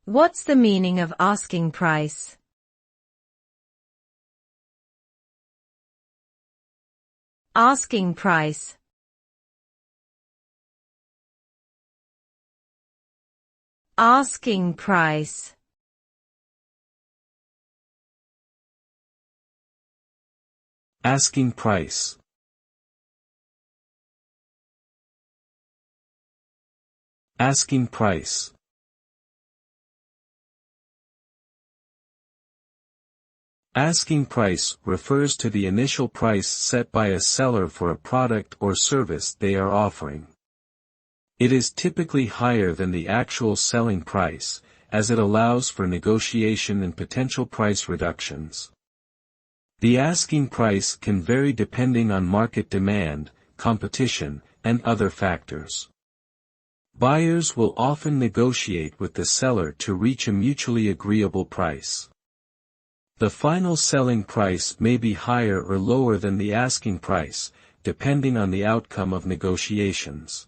What's the meaning of asking price? Asking price. Asking price. Asking price. Asking price. Asking price refers to the initial price set by a seller for a product or service they are offering. It is typically higher than the actual selling price, as it allows for negotiation and potential price reductions. The asking price can vary depending on market demand, competition, and other factors. Buyers will often negotiate with the seller to reach a mutually agreeable price. The final selling price may be higher or lower than the asking price, depending on the outcome of negotiations.